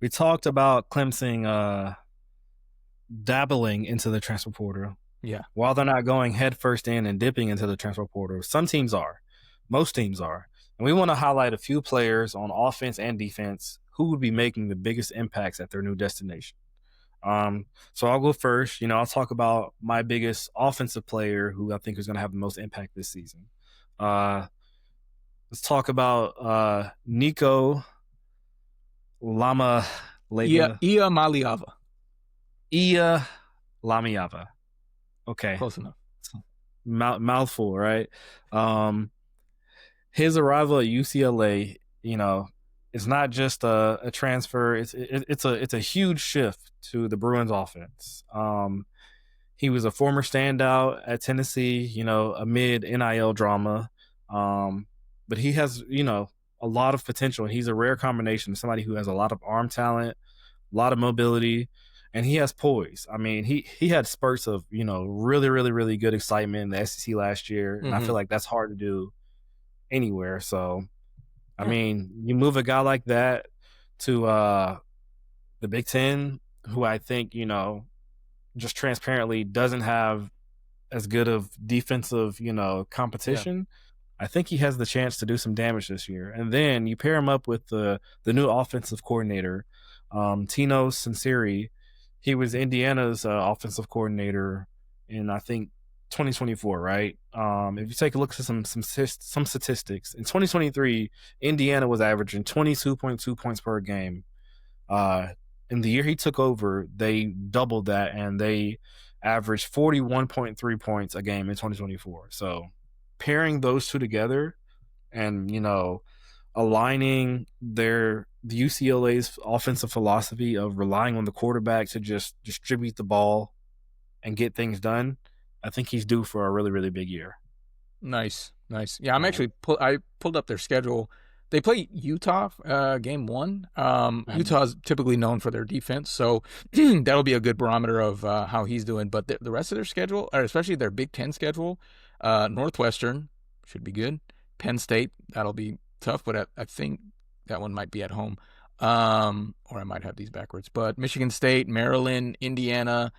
we talked about Clemson dabbling into the transfer portal. Yeah. While they're not going headfirst in and dipping into the transfer portal, some teams are. Most teams are. And we want to highlight a few players on offense and defense who would be making the biggest impacts at their new destination. So I'll go first. I'll talk about my biggest offensive player who I think is going to have the most impact this season. Let's talk about Nico Lama Ia Maliava. Ia Lamiava. Okay. Close enough. Mouthful, right? His arrival at UCLA, it's not just a transfer. It's a huge shift to the Bruins offense. He was a former standout at Tennessee, amid NIL drama. But he has, a lot of potential. He's a rare combination of somebody who has a lot of arm talent, a lot of mobility, and he has poise. I mean, he had spurts of, really, really, really good excitement in the SEC last year. And I feel like that's hard to do anywhere. So, I mean, you move a guy like that to the Big Ten, who I think, just transparently doesn't have as good of defensive, competition. Yeah. I think he has the chance to do some damage this year. And then you pair him up with the new offensive coordinator, Tino Sinceri. He was Indiana's offensive coordinator in, I think, 2024, right? If you take a look at some statistics, in 2023, Indiana was averaging 22.2 points per game. In the year he took over, they doubled that, and they averaged 41.3 points a game in 2024. So pairing those two together and, aligning the UCLA's offensive philosophy of relying on the quarterback to just distribute the ball and get things done, I think he's due for a really, really big year. Nice. Yeah, I pulled up their schedule. They play Utah game 1. Utah's typically known for their defense, so that'll be a good barometer of how he's doing. But the rest of their schedule, or especially their Big Ten schedule, Northwestern should be good. Penn State, that'll be tough, but I think that one might be at home. Or I might have these backwards. But Michigan State, Maryland, Indiana,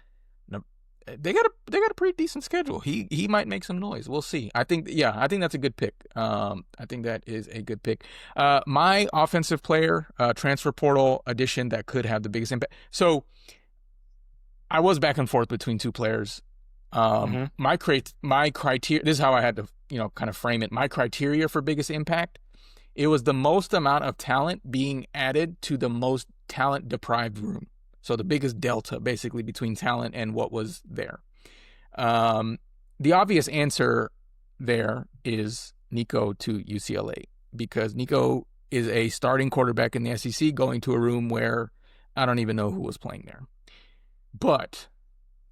they got a pretty decent schedule. He might make some noise. We'll see. I think that's a good pick. I think that is a good pick. My offensive player, transfer portal addition that could have the biggest impact. So I was back and forth between two players. My criteria. This is how I had to, kind of frame it. My criteria for biggest impact. It was the most amount of talent being added to the most talent deprived room. So the biggest delta basically between talent and what was there. The obvious answer there is Nico to UCLA, because Nico is a starting quarterback in the SEC going to a room where I don't even know who was playing there. But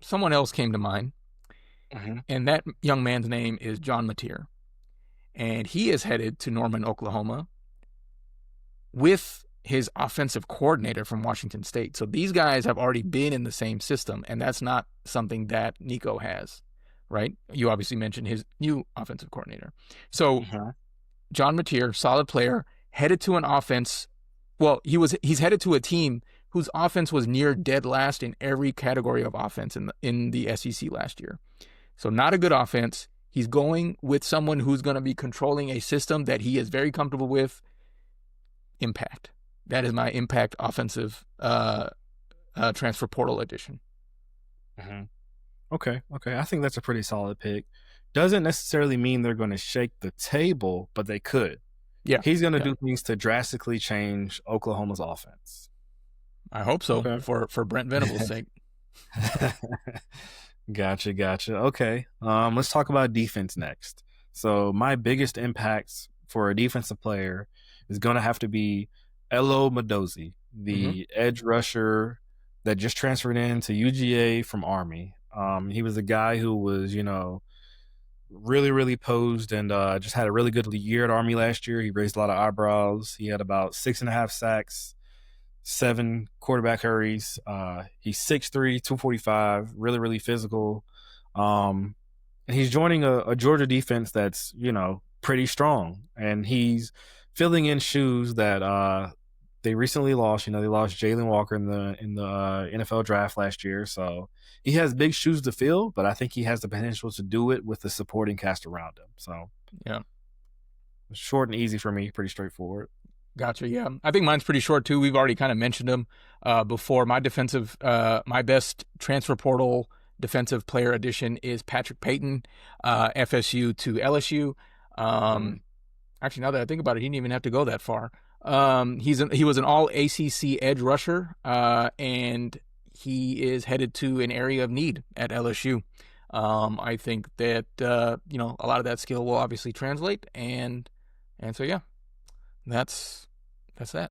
someone else came to mind, and that young man's name is John Mateer. And he is headed to Norman, Oklahoma with his offensive coordinator from Washington State. So these guys have already been in the same system, and that's not something that Nico has, right? You obviously mentioned his new offensive coordinator. So John Mateer, solid player, headed to an offense. Well, he's headed to a team whose offense was near dead last in every category of offense in the SEC last year. So not a good offense. He's going with someone who's going to be controlling a system that he is very comfortable with. Impact. That is my impact offensive transfer portal edition. Okay. I think that's a pretty solid pick. Doesn't necessarily mean they're going to shake the table, but they could. Yeah. He's going to do things to drastically change Oklahoma's offense. I hope so, for Brent Venable's sake. Gotcha. Okay. Let's talk about defense next. So my biggest impacts for a defensive player is going to have to be Elo Madozi, the edge rusher that just transferred in to UGA from Army. He was a guy who was, really, really posed and just had a really good year at Army last year. He raised a lot of eyebrows. He had about 6.5 sacks, 7 quarterback hurries. He's 6'3", 245, really, really physical. And he's joining a Georgia defense that's, pretty strong. And he's filling in shoes that they recently lost. They lost Jalen Walker in the NFL draft last year, so he has big shoes to fill. But I think he has the potential to do it with the supporting cast around him. So Yeah. short and easy for me, pretty straightforward. Gotcha. Yeah, I think mine's pretty short too. We've already kind of mentioned him before. My best transfer portal defensive player addition is Patrick Payton, FSU to LSU. Mm. Actually, now that I think about it, he didn't even have to go that far. He was an All ACC edge rusher, and he is headed to an area of need at LSU. I think that a lot of that skill will obviously translate, and so yeah, that's that.